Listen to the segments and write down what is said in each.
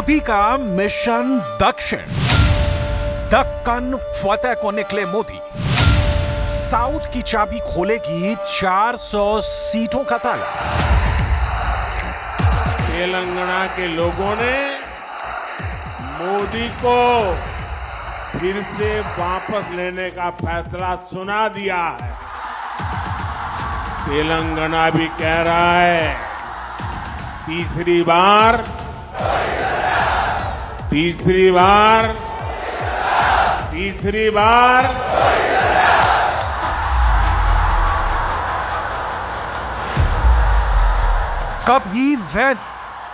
मोदी का मिशन दक्षिण, दक्कन फतेह को निकले मोदी। साउथ की चाबी खोलेगी 400 सीटों का ताला। तेलंगाना के लोगों ने मोदी को फिर से वापस लेने का फैसला सुना दिया है। तेलंगाना भी कह रहा है, तीसरी बार कभी वैन,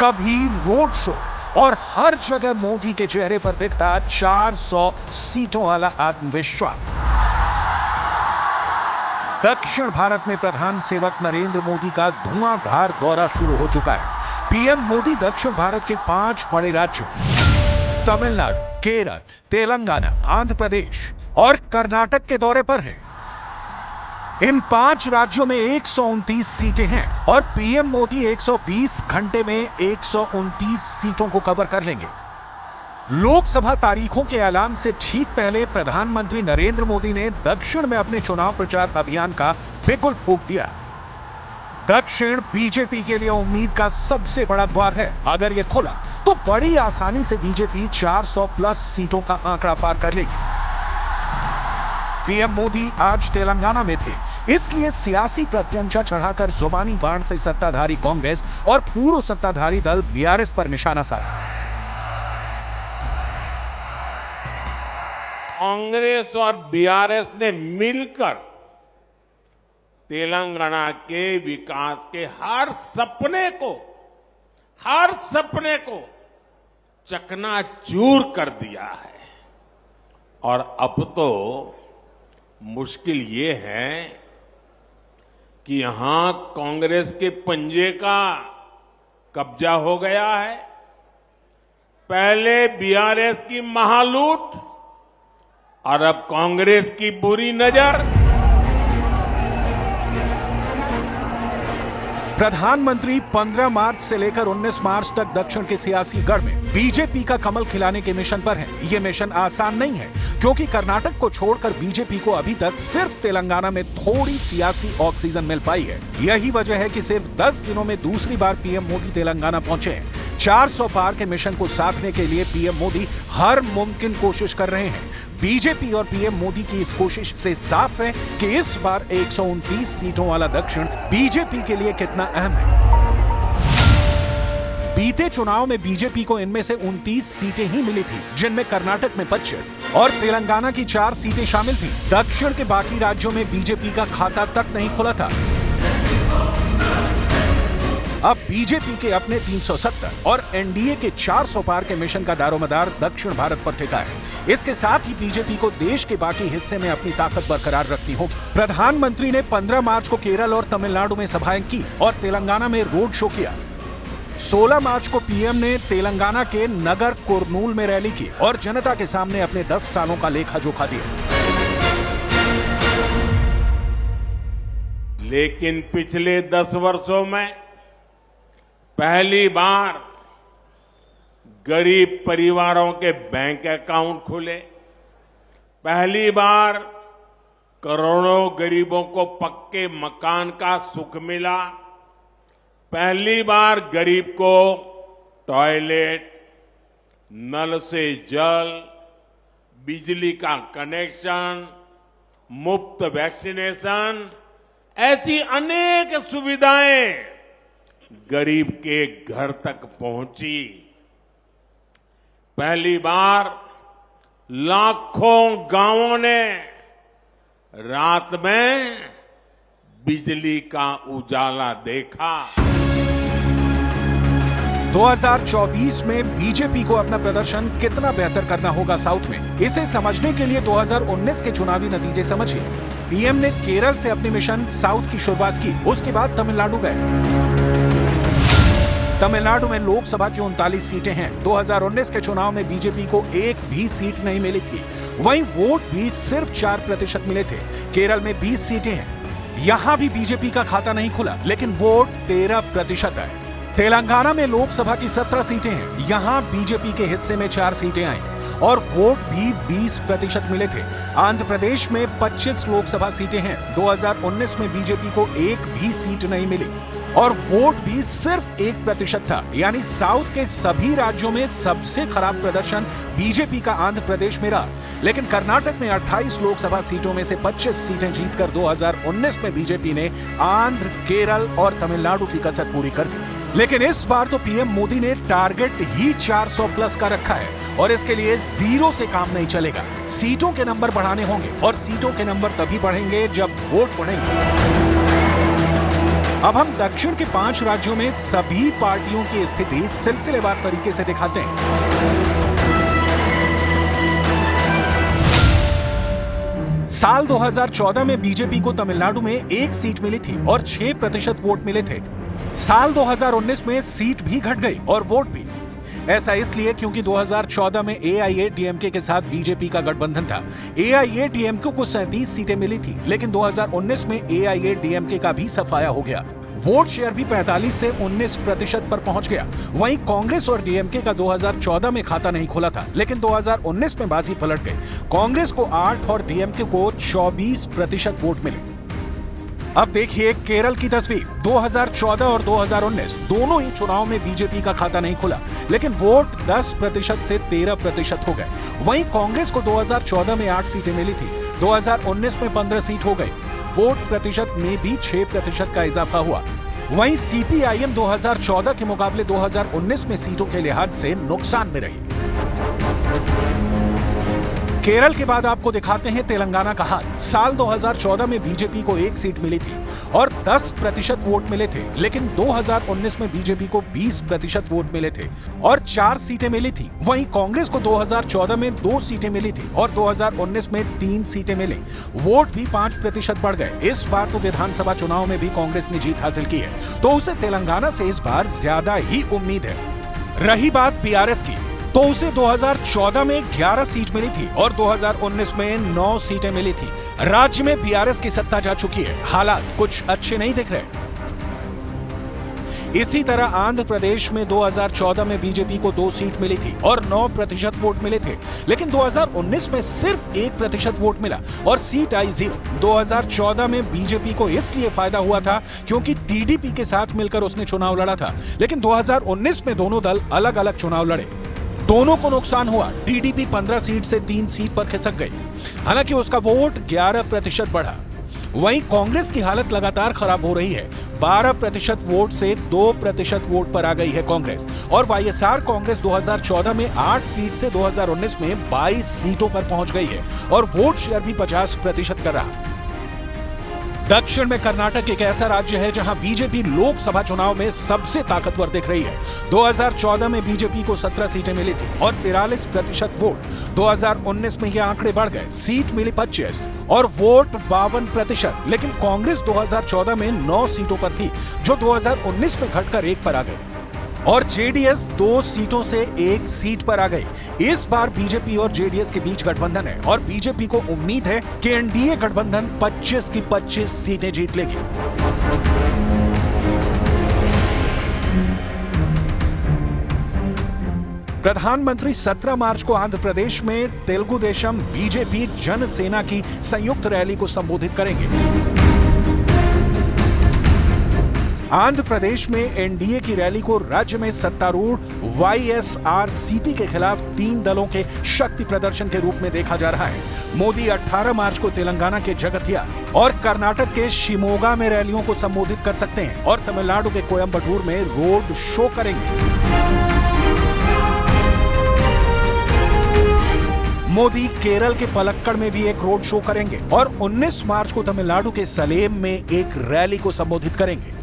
कभी रोड शो और हर जगह मोदी के चेहरे पर दिखता 400 सीटों वाला आत्मविश्वास। दक्षिण भारत में प्रधान सेवक नरेंद्र मोदी का धुआंधार दौरा शुरू हो चुका है। पीएम मोदी दक्षिण भारत के 5 बड़े राज्यों तमिलनाडु, केरल, तेलंगाना, आंध्र प्रदेश और कर्नाटक के दौरे पर हैं। इन 5 राज्यों में 129 सीटें हैं और पीएम मोदी 120 घंटे में 129 सीटों को कवर कर लेंगे। लोकसभा तारीखों के ऐलान से ठीक पहले प्रधानमंत्री नरेंद्र मोदी ने दक्षिण में अपने चुनाव प्रचार अभियान का बिगुल फूंक दिया। दक्षिण बीजेपी के लिए उम्मीद का सबसे बड़ा द्वार है। अगर यह खुला तो बड़ी आसानी से बीजेपी 400 प्लस सीटों का आंकड़ा पार कर लेगी। पीएम मोदी आज तेलंगाना में थे, इसलिए सियासी प्रत्यंचा चढ़ाकर जुबानी बाण से सत्ताधारी कांग्रेस और पूर्व सत्ताधारी दल बीआरएस पर निशाना साधा। कांग्रेस और बीआरएस ने मिलकर तेलंगाना के विकास के हर सपने को चकनाचूर कर दिया है। और अब तो मुश्किल ये है कि यहां कांग्रेस के पंजे का कब्जा हो गया है। पहले बीआरएस की महालूट और अब कांग्रेस की बुरी नजर। प्रधानमंत्री 15 मार्च से लेकर 19 मार्च तक दक्षिण के सियासी गढ़ में बीजेपी का कमल खिलाने के मिशन पर हैं। ये मिशन आसान नहीं है, क्योंकि कर्नाटक को छोड़कर बीजेपी को अभी तक सिर्फ तेलंगाना में थोड़ी सियासी ऑक्सीजन मिल पाई है। यही वजह है कि सिर्फ 10 दिनों में दूसरी बार पीएम मोदी तेलंगाना पहुंचे हैं। 400 पार के मिशन को साधने के लिए पीएम मोदी हर मुमकिन कोशिश कर रहे हैं। बीजेपी और पीएम मोदी की इस कोशिश से साफ है कि इस बार 129 सीटों वाला दक्षिण बीजेपी के लिए कितना अहम है। बीते चुनाव में बीजेपी को इनमें से 29 सीटें ही मिली थी, जिनमें कर्नाटक में 25 और तेलंगाना की 4 सीटें शामिल थी। दक्षिण के बाकी राज्यों में बीजेपी का खाता तक नहीं खुला था। अब बीजेपी के अपने 370 और एनडीए के 400 पार के मिशन का दारोमदार दक्षिण भारत पर टिका है। इसके साथ ही बीजेपी को देश के बाकी हिस्से में अपनी ताकत बरकरार रखनी होगी। प्रधानमंत्री ने 15 मार्च को केरल और तमिलनाडु में सभाएं की और तेलंगाना में रोड शो किया। 16 मार्च को पीएम ने तेलंगाना के नगर कुरनूल में रैली की और जनता के सामने अपने 10 सालों का लेखा जोखा दिया। लेकिन पिछले 10 वर्षों में पहली बार गरीब परिवारों के बैंक अकाउंट खुले। पहली बार करोड़ों गरीबों को पक्के मकान का सुख मिला। पहली बार गरीब को टॉयलेट, नल से जल, बिजली का कनेक्शन, मुफ्त वैक्सीनेशन, ऐसी अनेक सुविधाएं गरीब के घर तक पहुंची। पहली बार लाखों गांवों ने रात में बिजली का उजाला देखा। 2024 में बीजेपी को अपना प्रदर्शन कितना बेहतर करना होगा साउथ में, इसे समझने के लिए 2019 के चुनावी नतीजे समझिए। पीएम ने केरल से अपनी मिशन साउथ की शुरुआत की, उसके बाद तमिलनाडु गए। तमिलनाडु में लोकसभा की 39 सीटें हैं। 2019 के चुनाव में बीजेपी को एक भी सीट नहीं मिली थी। वहीं वोट भी सिर्फ 4% मिले थे। केरल में 20 सीटें हैं, यहां भी बीजेपी का खाता नहीं खुला, लेकिन वोट 13% है। तेलंगाना में लोकसभा की 17 सीटें हैं। यहां बीजेपी के हिस्से में 4 सीटें आई और वोट भी 20% मिले थे। आंध्र प्रदेश में 25 लोकसभा सीटें हैं। 2019 में बीजेपी को एक भी सीट नहीं मिली और वोट भी सिर्फ 1% था। यानी साउथ के सभी राज्यों में सबसे खराब प्रदर्शन बीजेपी का आंध्र प्रदेश में रहा। लेकिन कर्नाटक में 28 लोकसभा सीटों में से 25 सीटें जीतकर 2019 में बीजेपी ने आंध्र, केरल और तमिलनाडु की कसर पूरी कर दी। लेकिन इस बार तो पीएम मोदी ने टारगेट ही 400 प्लस का रखा है और इसके लिए जीरो से काम नहीं चलेगा। सीटों के नंबर बढ़ाने होंगे और सीटों के नंबर तभी बढ़ेंगे जब वोट बढ़ेंगे। अब हम दक्षिण के 5 राज्यों में सभी पार्टियों की स्थिति सिलसिलेवार तरीके से दिखाते हैं। साल 2014 में बीजेपी को तमिलनाडु में 1 सीट मिली थी और 6% वोट मिले थे। साल 2019 में सीट भी घट गई और वोट भी। ऐसा इसलिए क्योंकि 2014 में एआईएडीएमके के साथ बीजेपी का गठबंधन था। एआईएडीएमके को 37 सीटें मिली थी, लेकिन 2019 में एआईएडीएमके का भी सफाया हो गया। वोट शेयर भी 45 से 19% पर पहुंच गया। वहीं कांग्रेस और डीएमके का 2014 में खाता नहीं खुला था, लेकिन 2019 में बाजी पलट गई। कांग्रेस को 8 और डीएमके को 24% वोट मिले। अब देखिए केरल की तस्वीर। 2014 और 2019 दोनों ही चुनाव में बीजेपी का खाता नहीं खुला, लेकिन वोट 10% से 13% हो गए। वहीं कांग्रेस को 2014 में 8 सीटें मिली थी, 2019 में 15 सीट हो गई। वोट प्रतिशत में भी 6% का इजाफा हुआ। वहीं सीपीआईएम 2014 के मुकाबले 2019 में सीटों के लिहाज से नुकसान में रही। केरल के बाद आपको दिखाते हैं तेलंगाना का हाल। साल 2014 में बीजेपी को 1 सीट मिली थी और 10% वोट मिले थे, लेकिन 2019 में बीजेपी को 20% वोट मिले थे और 4 सीटें मिली थी। वहीं कांग्रेस को 2014 में 2 सीटें मिली थी और 2019 में 3 सीटें मिली। वोट भी 5% बढ़ गए। इस बार तो विधानसभा चुनाव में भी कांग्रेस ने जीत हासिल की है, तो उसे तेलंगाना से इस बार ज्यादा ही उम्मीद है। रही बात बीआरएस की, तो उसे 2014 में 11 सीट मिली थी और 2019 में 9 सीटें मिली थी। राज्य में बीआरएस की सत्ता जा चुकी है। हालात कुछ अच्छे नहीं दिख रहे। इसी तरह आंध्र प्रदेश में 2014 में बीजेपी को 2 सीट मिली थी और 9% वोट मिले थे, लेकिन 2019 में सिर्फ 1% वोट मिला और सीट आई 0। 2014 में बीजेपी को इसलिए फायदा हुआ था क्योंकि टीडीपी के साथ मिलकर उसने चुनाव लड़ा था, लेकिन 2019 में दोनों दल अलग अलग चुनाव लड़े। दोनों को नुकसान हुआ। टीडीपी 15 सीट से 3 सीट पर खिसक गई, हालांकि उसका वोट 11% बढ़ा। वहीं कांग्रेस की हालत लगातार खराब हो रही है। 12% वोट से 2% वोट पर आ गई है कांग्रेस और वाईएसआर कांग्रेस 2014 में 8 सीट से 2019 में 22 सीटों पर पहुंच गई है और वोट शेयर भी 50% कर रहा। दक्षिण में कर्नाटक एक ऐसा राज्य है जहां बीजेपी लोकसभा चुनाव में सबसे ताकतवर दिख रही है। 2014 में बीजेपी को 17 सीटें मिली थी और 43% वोट। 2019 में ये आंकड़े बढ़ गए, सीट मिली 25 और वोट 52%। लेकिन कांग्रेस 2014 में 9 सीटों पर थी, जो 2019 में घटकर 1 पर आ गई और जेडीएस 2 सीटों से 1 सीट पर आ गई। इस बार बीजेपी और जेडीएस के बीच गठबंधन है और बीजेपी को उम्मीद है कि एनडीए गठबंधन 25 की 25 सीटें जीत लेगी। प्रधानमंत्री 17 मार्च को आंध्र प्रदेश में तेलुगु देशम बीजेपी जन सेना की संयुक्त रैली को संबोधित करेंगे। आंध्र प्रदेश में एनडीए की रैली को राज्य में सत्तारूढ़ वाईएसआरसीपी के खिलाफ 3 दलों के शक्ति प्रदर्शन के रूप में देखा जा रहा है। मोदी 18 मार्च को तेलंगाना के जगतिया और कर्नाटक के शिमोगा में रैलियों को संबोधित कर सकते हैं और तमिलनाडु के कोयम्बटूर में रोड शो करेंगे। मोदी केरल के पलक्कड़ में भी एक रोड शो करेंगे और 19 मार्च को तमिलनाडु के सलेम में एक रैली को संबोधित करेंगे।